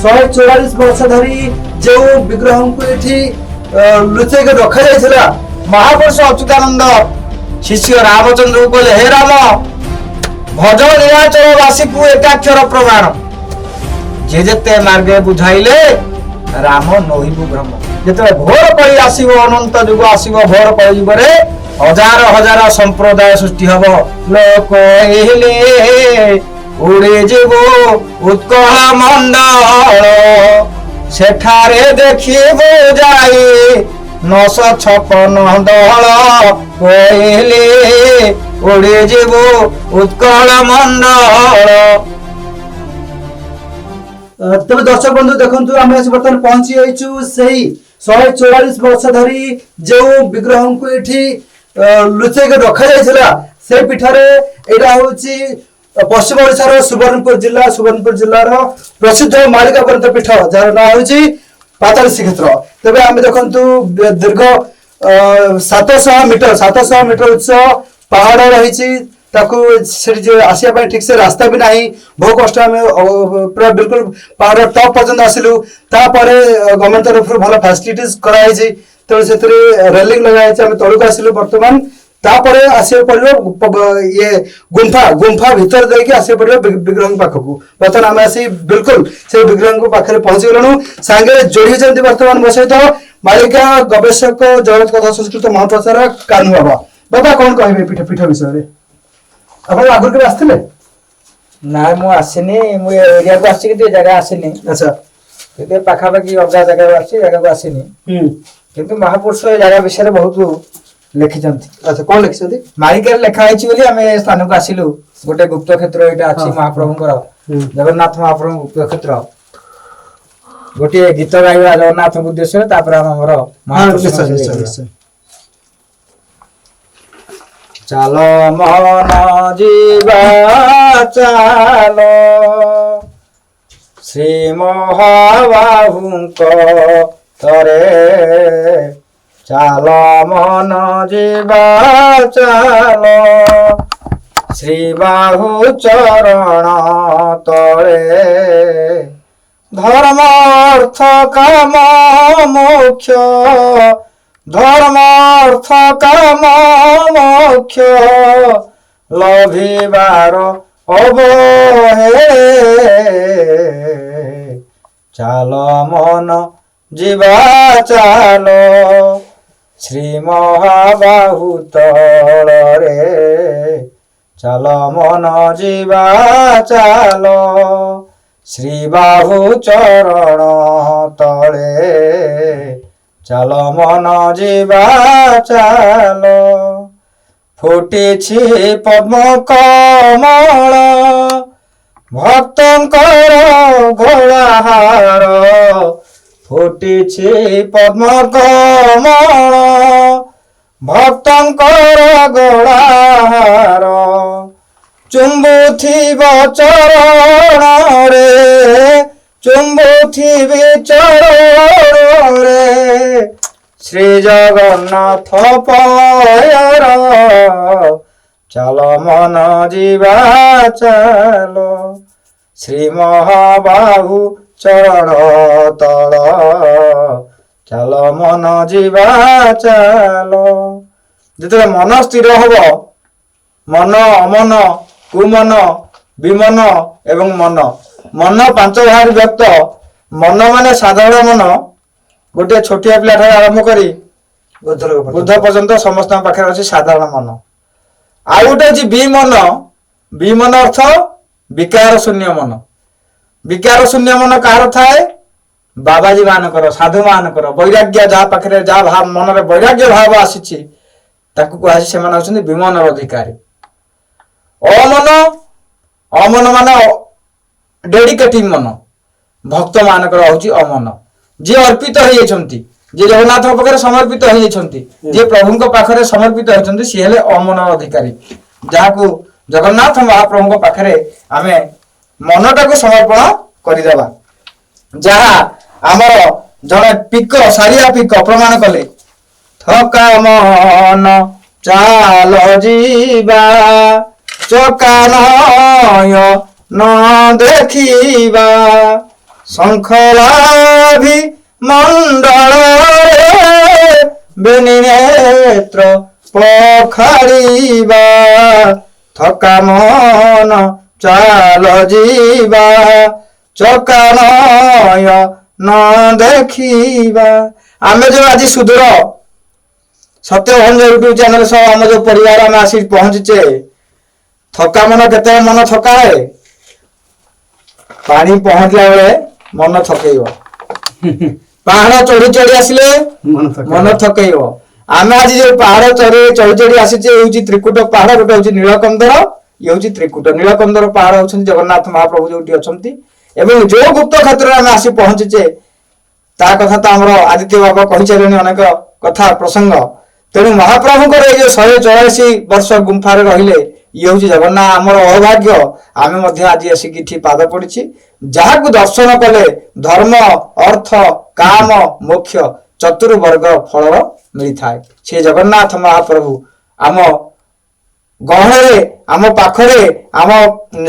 144 वर्ष धरी जो विग्रह को ये लुचेक रखा जाइए महापुरुष अच्युतानंद शिष्य रामचंद्र को कहले हे राम भज नीलाचल वासी को एकाक्षर प्रमाण जे जेते मार्गे बुझाइले राम नोहिबु ब्रह्म जेते घोर कଳି आसीबो अनंत जुग आसीबो घोर कଳି जुगरे हजार हजार संप्रदाय सृष्टि हबो लोक एहिले उड़े जीवो उत्कल मंडल सेठारे देखिबो जाई 956 दल कहले उड़े जीवो उत्कल मंडल। तब दर्शक बंधु देखु आम बर्तमान पहुंची जाइछु सही 144 वर्ष धरी जो विग्रह को ये लुचेक रखा जाइए से पीठरे यहाँ हूँ पश्चिम ओडिशार सुवर्णपुर जिलार प्रसिद्ध मालिका पर्वत पीठ जार ना हूँ पाताल श्रीक्षेत्र। तेज आम देखु दीर्घ 700 मीटर उच्च पहाड़ रही आसपा ठीक से रास्ता भी नहीं बहु कष्ट आम पूरा बिल्कुल पहाड़ टॉप पर्यंत आसिलु गवर्नमेंट तरफ भल फैसिलिटीज कराई तेणु से रेलिंग लगाई आम तलू आसिलु बर्तमान तापर आसो पड़ो ये गुंफा भीतर देके आसो पड़ो विग्रह पाखक बर्तमान आम आसी बिल्कुल से विग्रह पाखे पहुंची गलु सांगे जोड़ी बर्तमान मो सहित मालिका गवेषक जगत कथा संस्कृत महाप्रचार कान्हू बाबा बाबा कौन कहे पीठ विषय आप आगुरी के आसते ना मु आसनी मु एरिया को आसी कि जगह आसनी अच्छा किंतु पाखापाखि अलग जगह जगह को आसनी किंतु महापुरुष जगह विषय बहुत लिखिछंती। अच्छा कौन लिखिछंती मालिका लेखा होइछि बोली हमें स्थान को आसिलु गोटे गुप्त क्षेत्र एटा अछि महाप्रभुଙ୍କର जगन्नाथ महाप्रभु गुप्त क्षेत्र गोटे गीत गाइबा जगन्नाथ उद्देश्य तापर हमर महापुरुष चलो मन जीवा चलो श्री महाबाहुंको तरे चलो मन जीवा चलो श्री बाहु चरण तले धर्म अर्थ काम मोक्ष धर्म अर्थ काम मोक्ष लभिबार अबहे चाल मन जीवा चालो श्री महाबाहु तले चाल मन जीवा चालो श्री बाहु चरण तले चाल मन जीवा चालो फुटी पद्म कमल भक्तंकर घोड़ाहार फुटी पद्म कमल भक्तंकर घोड़ाहार चुंबुथिब चरण रे चुंबुथिबि चरण रे श्री जगन्नाथ पयर चल मन जीवा चलो श्री महाबाहु चरण तल चल मन जीवा चलो जिते मन स्थिर हब मन अमन कुमन विमन एवं मन मन पांच भाग व्यक्त मन माने साधारण मन गोटे छोटिया पिला ठार आरंभ करी बुद्ध पर्यंत समस्त पाखे अच्छे साधारण मन आ गोटे अच्छी विमन अर्थ विकार शून्य मन कार थाए बाबाजी मानकर साधु मानकर वैराग्य जहाँ पाखे जहाँ भाव मन में वैराग्य भाव आसी से विमन अधिकारी अमन मान डेडिकेटिव मन भक्त मानकर हूँ अमन जी अर्पित होती जे जगन्नाथ पाखे समर्पित होती जे प्रभु पाखे समर्पित होती सी हेले अमन अधिकारी जहाँ जगन्नाथ महाप्रभु पाखे आम मनटा को समर्पण करदेवा जहाँ आमर जड़े पिक सारिया पिक प्रमाण कले थका मन चाल जीवा चका नय न देखिबा ଶଙ୍ଖଳାଭି ମଣ୍ଡଳରେ ବେନି ନେତ୍ର ପଖାଳିବା ଥକା ମନ ଚାଲ ଯିବା ଚକାନୟ ନ ଦେଖିବା। ଆମେ ଯୋଉ ଆଜି ସୁଦୂର ସତ୍ୟଭଞ୍ଜ ୟୁଟ୍ୟୁବ ଚ୍ୟାନେଲ ସହ ଆମ ଯୋଉ ପରିବାର ଆମେ ଆସି ପହଞ୍ଚିଛେ, ଥକା ମନ କେତେବେଳେ ମନ ଥକାଏ, ପାଣି ପହଞ୍ଚିଲା ବେଳେ ମନ ଥକେଇବ, ପାହାଡ ଚଢି ଚଢି ଆସିଲେ ମନ ଥକେଇବ। ଆମେ ଆଜି ଯୋଉ ପାହାଡ ଚଢି ଚଢି ଆସିଛେ ହଉଛି ତ୍ରିକୁଟ ପାହାଡ, ଗୋଟେ ହଉଛି ନୀଳକନ୍ଦର, ଇଏ ହଉଛି ତ୍ରିକୁଟ। ନୀଳକନ୍ଦର ପାହାଡ ହଉଛନ୍ତି ଜଗନ୍ନାଥ ମହାପ୍ରଭୁ ଯୋଉଠି ଅଛନ୍ତି, ଏବଂ ଯୋଉ ଗୁପ୍ତ କ୍ଷେତ୍ରରେ ଆମେ ଆସି ପହଞ୍ଚିଛେ ତା କଥା ତ ଆମର ଆଦିତ୍ୟ ବାବା କହିସାରିଲେଣି ଅନେକ କଥା ପ୍ରସଙ୍ଗ। ତେଣୁ ମହାପ୍ରଭୁଙ୍କର ଏଇ ଯୋଉ 184 ବର୍ଷ ଗୁମ୍ଫାରେ ରହିଲେ, ଇଏ ହଉଛି ଜଗନ୍ନାଥ ଆମର ଅଭାଗ୍ୟ। ଆମେ ମଧ୍ୟ ଆଜି ଆସିକି ଏଠି ପାଦ ପଡିଛି। ଯାହାକୁ ଦର୍ଶନ କଲେ ଧର୍ମ ଅର୍ଥ କାମ ମୋକ୍ଷ ଚତୁର୍ବର୍ଗ ଫଳ ମିଳିଥାଏ। ସେ ଜଗନ୍ନାଥ ମହାପ୍ରଭୁ ଆମ ଗହଣରେ, ଆମ ପାଖରେ, ଆମ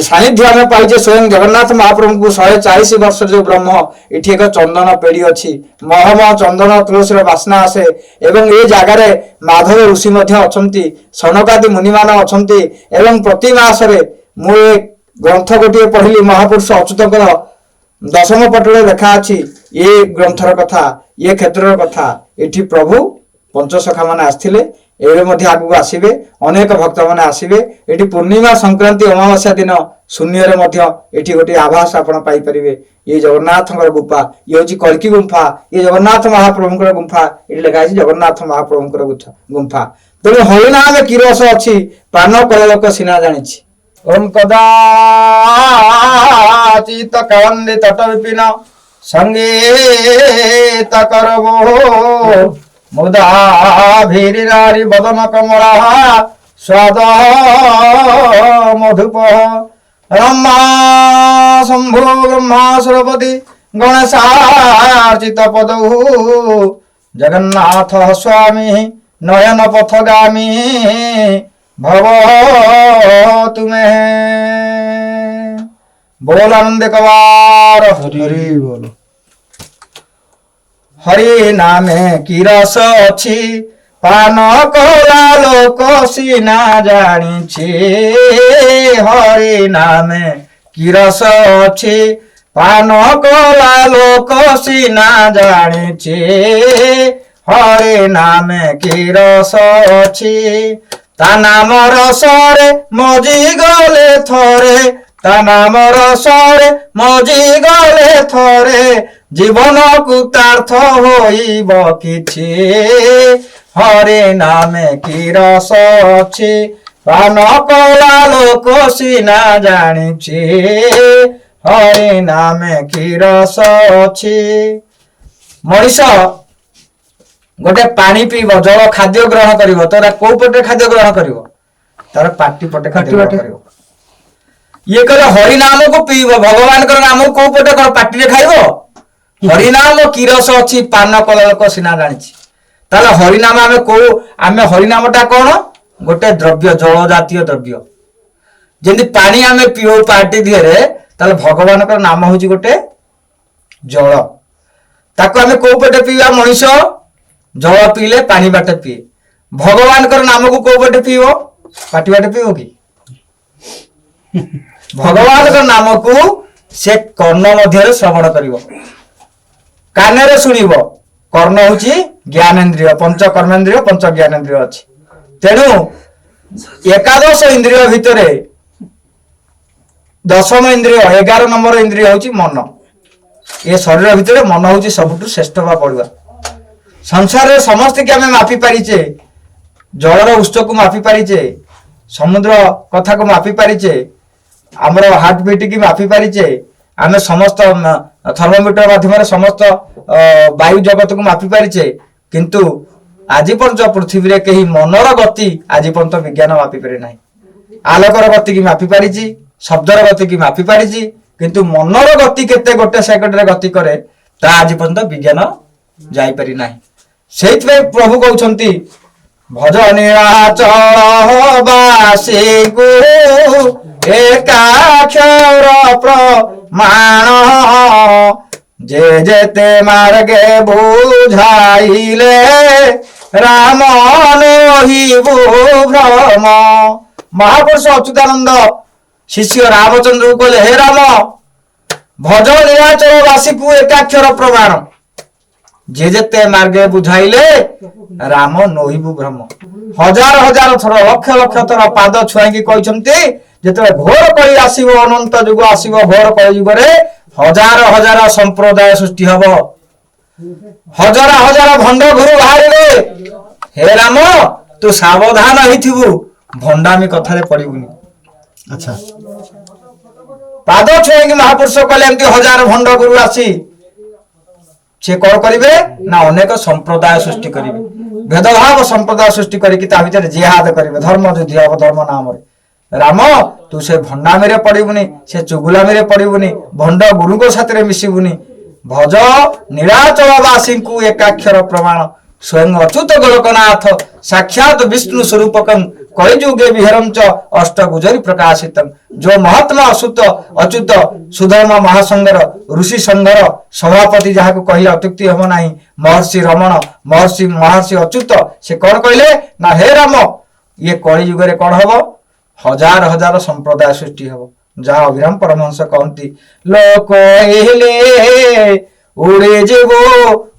ସାନ୍ନିଧ୍ୟ ଆମେ ପାଇଛେ ସ୍ୱୟଂ ଜଗନ୍ନାଥ ମହାପ୍ରଭୁଙ୍କୁ। 140 ବର୍ଷର ଯୋଉ ବ୍ରହ୍ମ, ଏଠି ଏକ ଚନ୍ଦନ ପେଡି ଅଛି, ମହମ ଚନ୍ଦନ ତୁଳସୀର ବାସ୍ନା ଆସେ। ଏବଂ ଏ ଜାଗାରେ ମାଧବ ଋଷି ମଧ୍ୟ ଅଛନ୍ତି, ସନକାଦି ମୁନିମାନ ଅଛନ୍ତି। ଏବଂ ପ୍ରତି ମାସରେ ମୁଁ ଏ ଗ୍ରନ୍ଥ ଗୋଟିଏ ପଢିଲି, ମହାପୁରୁଷ ଅଚ୍ୟୁତଙ୍କର ଦଶମ ପଟରେ ଲେଖା ଅଛି ଏ ଗ୍ରନ୍ଥର କଥା, ଏ କ୍ଷେତ୍ରର କଥା। ଏଠି ପ୍ରଭୁ ପଞ୍ଚସଖା ମାନେ ଆସିଥିଲେ, ଏବେ ମଧ୍ୟ ଆଗକୁ ଆସିବେ, ଅନେକ ଭକ୍ତ ମାନେ ଆସିବେ। ଏଠି ପୂର୍ଣ୍ଣିମା ସଂକ୍ରାନ୍ତି ଅମାବାସ୍ୟା ଦିନ ଶୂନ୍ୟରେ ମଧ୍ୟ ଏଠି ଗୋଟିଏ ଆଭାସ ଆପଣ ପାଇପାରିବେ। ଇଏ ଜଗନ୍ନାଥଙ୍କର ଗୁମ୍ଫା, ଇଏ ହଉଛି କଳ୍କି ଗୁମ୍ଫା, ଇଏ ଜଗନ୍ନାଥ ମହାପ୍ରଭୁଙ୍କର ଗୁମ୍ଫା। ଏଠି ଲେଖା ହେଇଛି ଜଗନ୍ନାଥ ମହାପ୍ରଭୁଙ୍କର ଗୁମ୍ଫା। ତେଣୁ ହରିନାମେ କି ରସ ଅଛି, ପାନ କଳ ଲୋକ ସିନା ଜାଣିଛି। ଓಂ କଦାଚିତ କାଳନ୍ଦୀ ତଟ ବିପିନ ସଙ୍ଗୀତ କରବୋ ମୁଦା ଭୀରି ନାରୀ ବଦନ କମଳା ସ୍ୱାଦ ମଧୁପ ରମା ଶମ୍ଭୁ ବ୍ରହ୍ମା ସରପତି ଗଣେଶାର୍ଚିତ ପଦୌ ଜଗନ୍ନାଥ ସ୍ୱାମୀ ନୟନ ପଥଗାମୀ भव तुमे बोल आनंद कवार हरि बोल। हरि नामे की रस अछि पान कला लोक सीना जानी। हरि नामे की रस अछि पान कला लोक सीना जानी। हरि नामे की रस अछि ता नाम रसरे मजी गले थरे, ता नाम रसरे मजी गले थरे जीवन कुतार्थ होइब किछि। हरि नामे की रस अछि पान कला लोक सीना जानिछि। हरि नामे की रस अछि। मनीष गोटे पानी पीब, जल खाद्य ग्रहण करिब, तार कोउ पटे खाद्य ग्रहण करिब, तार पाटी पटे खाद्य ग्रहण करिब। ये कहले हरि नाम को पीब, भगवान कर नाम को कोउ पटे कर पाटी रे खाइब। हरि नाम की रस अछि पान कला लोक सीना जानिछि। ताले हरि नाम आमे हरि नामटा कोन गोटे द्रव्य, जल जातीय द्रव्य। जेंति पानी आमे पियो पाटी दिहरे, ताले भगवान कर नाम होछि गोटे जल। ताको आमे कोउ पटे पिया मनीष जल पीले पानी बाटे पिए। भगवान कर नाम को कोउ बाटे पियो, पाटी बाटे पियो कि? भगवान कर नाम को से कर्ण मध्य श्रवण करिवो, काने रे सुनिवो। कर्ण होची ज्ञानेन्द्रिय, पंच कर्मेन्द्रिय पंच ज्ञानेन्द्रिय अछि। तेणु एकादश इंद्रिय भितरे दशम इंद्रिय 11 नंबर इंद्रिय होची मन। ये शरीर भितरे मन होची सबुठु श्रेष्ठ बा पड़ुआ। संसार रे समस्त के आमे मापी पारिचे, जलर उत्स को मापी पारिचे, समुद्र कथा को मापी पारिचे, हमर हार्ट बीट की मापी पारिचे, आमे समस्त थर्मोमीटर माध्यम समस्त वायु जगत को मापी पारिचे। किंतु आज पर्यंत पृथ्वी रे कहीं मनर गति आज पर्यंत विज्ञान मापी पारे नाही। आलोकर गति की मापी पारिची, शब्दर गति की मापी पारिची, किंतु मनर गति केते गोटे सेकंड रे गति करे ता आज पर्यंत विज्ञान जाई पारि नाही। सेइतबे प्रभु कहउछंती भज नीलाचल बासी को एकाक्षर प्रमाण যে যেতে মার্গে বুঝাইলে রাম নহিবু ভ্রম। মহাপুরুষ অচ্যুতানন্দ শিষ্য রামচন্দ্রକୁ କହିଲେ ହେ ରାମ ଭଜ ନୀଳାଚଳ ବାସୀକୁ ଏକାକ୍ଷର ପ୍ରମାଣ ଯେ ଯେତେ ମାର୍ଗେ ବୁଝାଇଲେ ରାମ ନହିବୁ ଭ୍ରମ। ହଜାର ହଜାର ଥର ଲକ୍ଷ ଲକ୍ଷ ଥର ପାଦ ଛୁଆଇକି କହିଛନ୍ତି ଯେତେବେଳେ ଘୋର କଳି ଆସିବ, ଅନନ୍ତ ଯୁଗ ଆସିବ, ଘୋର କଳି ଯୁଗରେ ହଜାର ହଜାର ସମ୍ପ୍ରଦାୟ ସୃଷ୍ଟି ହବ, ହଜାର ହଜାର ଭଣ୍ଡ ଘରୁ ବାହାରିବେ। ହେ ରାମ ତୁ ସାବଧାନ ହେଇଥିବୁ, ଭଣ୍ଡାମି କଥାରେ ପଡିବୁନି। ଆଚ୍ଛା ପାଦ ଛୁଇଁକି ମହାପୁରୁଷ କହିଲେ ଏମିତି ହଜାର ଭଣ୍ଡ ଗୁରୁ ଆସି ସେ କଣ କରିବେ ନା ଅନେକ ସମ୍ପ୍ରଦାୟ ସୃଷ୍ଟି କରିବେ, ଭେଦଭାବ ସମ୍ପ୍ରଦାୟ ସୃଷ୍ଟି କରିକି ତା ଭିତରେ ଜିହାଦ କରିବେ, ଧର୍ମ ଯୁଦ୍ଧ ହବ ଧର୍ମ ନାମରେ। ରାମ ତୁ ସେ ଭଣ୍ଡାମିରେ ପଡିବୁନି, ସେ ଚୁଗୁଲାମିରେ ପଡିବୁନି, ଭଣ୍ଡ ଗୁରୁଙ୍କ ସାଥିରେ ମିଶିବୁନି। ଭଜ ନୀଳାଚଳ ବାସୀଙ୍କୁ ଏକାକ୍ଷର ପ୍ରମାଣ ସ୍ୱୟଂ ଅଚ୍ୟୁତ ଗୋଲକନାଥ ସାକ୍ଷାତ ବିଷ୍ଣୁ ସ୍ୱରୂପକଂ କଳିଯୁଗେ ବିହରଞ୍ଚ ଅଷ୍ଟଭୁଜରି ପ୍ରକାଶିତଂ। ଯୋ ମହାତ୍ମା ଅଚ୍ୟୁତ ସୁଧର୍ମ ମହାସଂଘର ଋଷି ସଂଘର ସଭାପତି ଯାହାକୁ କହିଲେ ଅତ୍ୟୁକ୍ତି ହେବ ନାହିଁ, ମହର୍ଷି ରମଣ ମହର୍ଷି ଅଚ୍ୟୁତ ସେ କଣ କହିଲେ ନା ହେ ରାମ ଇଏ କଳି ଯୁଗରେ କଣ ହବ, ହଜାର ହଜାର ସମ୍ପ୍ରଦାୟ ସୃଷ୍ଟି ହବ। ଯାହା ଅଭିରାମ ପରମହଂସ କହନ୍ତି ଲୋକ କହିଲେ ଉଡି ଯିବ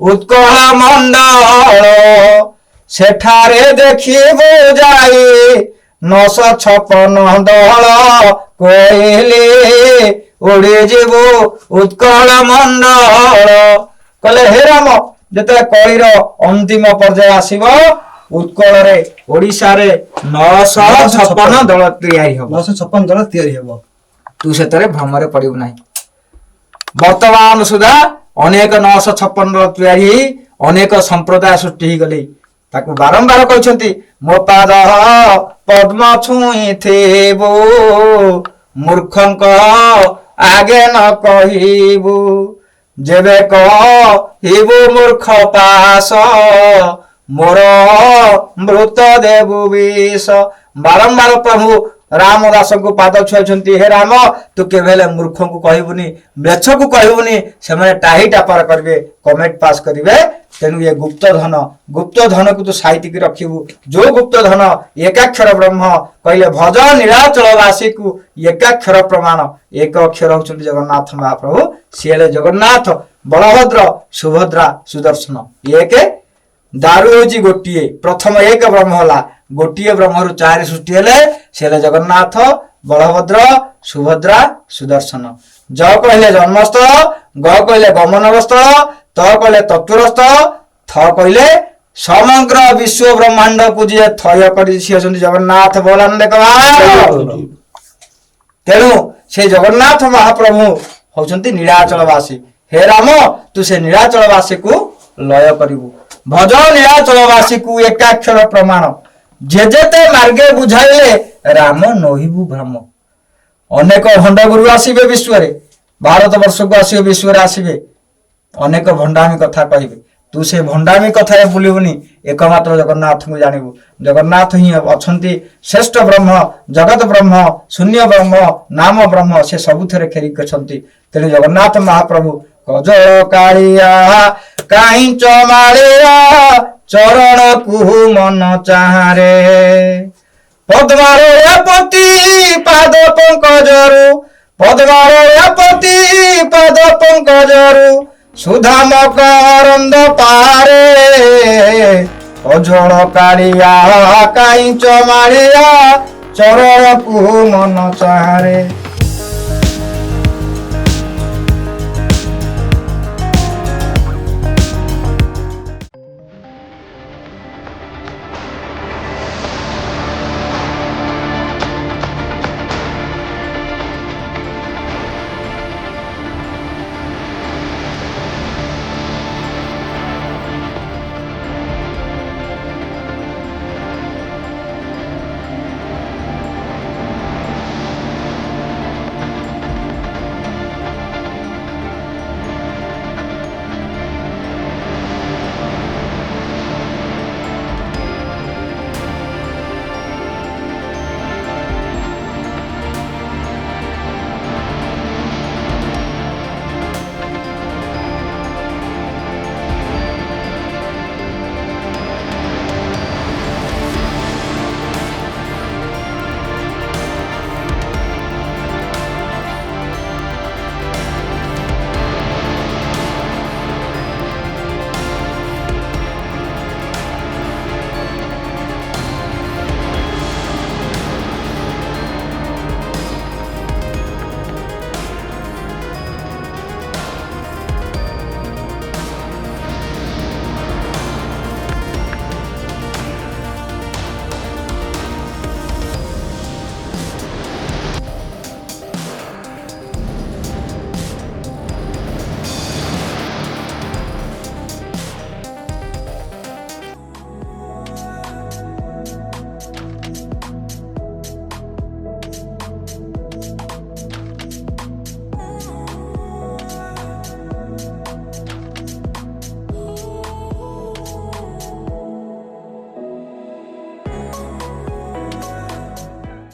ଉତ୍କଳ ମଣ୍ଡଳ, ସେଠାରେ ଦେଖିବୁ ଯାଇ 956 ଦଳ। କହିଲେ ଉଡି ଯିବୁ ଉତ୍କଳ ମଣ୍ଡଳ, କହିଲେ ହେ ରାମ ଯେତେବେଳେ କଳିର ଅନ୍ତିମ ପର୍ଯ୍ୟାୟ ଆସିବ ଉତ୍କଳରେ ଓଡିଶାରେ 956 ଦଳ ତିଆରି ହବ, 956 ଦଳ ତିଆରି ହେବ। ତୁ ସେଥିରେ ଭ୍ରମରେ ପଡିବୁ ନାହିଁ। ବର୍ତ୍ତମାନ ସୁଦ୍ଧା ଅନେକ 956 ଦଳ ତିଆରି ହେଇ ଅନେକ ସମ୍ପ୍ରଦାୟ ସୃଷ୍ଟି ହେଇଗଲେ। ତାକୁ ବାରମ୍ବାର କହିଛନ୍ତି ମୋ ପାଦ ପଦ୍ମ ଛୁଇଁଥିବୁ, ମୂର୍ଖଙ୍କ ଆଗେ ନ କହିବୁ, ଯେବେ କହିବୁ ମୂର୍ଖ ପାଶ, ମୋର ମୃତ ଦେବୁ ବିଷ। ବାରମ୍ବାର ପ୍ରଭୁ ରାମଦାସଙ୍କୁ ପାଦ ଛୁଆଇଛନ୍ତି ହେ ରାମ ତୁ କେବେ ହେଲେ ମୂର୍ଖଙ୍କୁ କହିବୁନି, ମେଛକୁ କହିବୁନି, ସେମାନେ ଟାହି ଟାପାର କରିବେ, କମେଣ୍ଟ ପାସ୍ କରିବେ। ତେଣୁ ଏ ଗୁପ୍ତ ଧନକୁ ତୁ ସାଇତିକି ରଖିବୁ। ଯୋଉ ଗୁପ୍ତ ଧନ ଏକାକ୍ଷର ବ୍ରହ୍ମ କହିଲେ ଭଜ ନୀଳାଚଳ ବାସୀକୁ ଏକାକ୍ଷର ପ୍ରମାଣ। ଏକ ଅକ୍ଷର ହଉଛନ୍ତି ଜଗନ୍ନାଥ ମହାପ୍ରଭୁ, ସିଏ ହେଲେ ଜଗନ୍ନାଥ, ବଳଭଦ୍ର, ସୁଭଦ୍ରା, ସୁଦର୍ଶନ। ଏକ ଦାରୁ ହଉଛି ଗୋଟିଏ, ପ୍ରଥମ ଏକ ବ୍ରହ୍ମ ହେଲା, ଗୋଟିଏ ବ୍ରହ୍ମରୁ 4 ସୃଷ୍ଟି ହେଲେ ସେ ହେଲେ ଜଗନ୍ନାଥ, ବଳଭଦ୍ର, ସୁଭଦ୍ରା, ସୁଦର୍ଶନ। ଜ କହିଲେ ଜନ୍ମସ୍ଥଳ, ଗ କହିଲେ ଗମନସ୍ଥଳ, ତ କହିଲେ ତତ୍ଵରସ୍ଥଳ, ଥ କହିଲେ ସମଗ୍ର ବିଶ୍ୱ ବ୍ରହ୍ମାଣ୍ଡକୁ ଯିଏ ଥୟ କରି ସିଏ ଅଛନ୍ତି ଜଗନ୍ନାଥ ବଳାନନ୍ଦ। ତେଣୁ ସେ ଜଗନ୍ନାଥ ମହାପ୍ରଭୁ ହଉଛନ୍ତି ନୀଳାଚଳ ବାସୀ। ହେ ରାମ ତୁ ସେ ନୀଳାଚଳ ବାସୀକୁ ଲୟ କରିବୁ। ଭଜ ନୀଳାଚଳ ବାସୀକୁ ଏକାକ୍ଷର ପ୍ରମାଣ ଯେ ଯେତେ ମାର୍ଗେ ବୁଝାଇଲେ ରାମ ନହିବୁ ଭ୍ରମ। ଅନେକ ଭଣ୍ଡ ଗୁରୁ ଆସିବେ ବିଶ୍ୱରେ, ଭାରତ ବର୍ଷକୁ ଆସିବେ, ବିଶ୍ୱରେ ଆସିବେ, ଅନେକ ଭଣ୍ଡାମି କଥା କହିବେ। ତୁ ସେ ଭଣ୍ଡାମି କଥାରେ ବୁଲିବୁନି, ଏକମାତ୍ର ଜଗନ୍ନାଥଙ୍କୁ ଜାଣିବୁ। ଜଗନ୍ନାଥ ହିଁ ଅଛନ୍ତି ଶ୍ରେଷ୍ଠ ବ୍ରହ୍ମ, ଜଗତ ବ୍ରହ୍ମ, ଶୂନ୍ୟ ବ୍ରହ୍ମ, ନାମ ବ୍ରହ୍ମ, ସେ ସବୁଥିରେ ଖେଳିକି ଅଛନ୍ତି। ତେଣୁ ଜଗନ୍ନାଥ ମହାପ୍ରଭୁ କଜଳ କାଳିଆ କାହିଁଚ ମାଳିଆ ଚରଣକୁ ମନ ଚାହାରେ, ପଦ୍ମାଳୟପତି ପାଦ ପଙ୍କଜରୁ, ପଦ୍ମାଳୟପତି ପାଦ ପଙ୍କଜରୁ, ସୁଧାମ କରନ୍ଦ ପାରେ, ଅଜଳ କାଳିଆ କାହିଁଚ ମାଳିଆ ଚରଣକୁ ମନ ଚାହାରେ।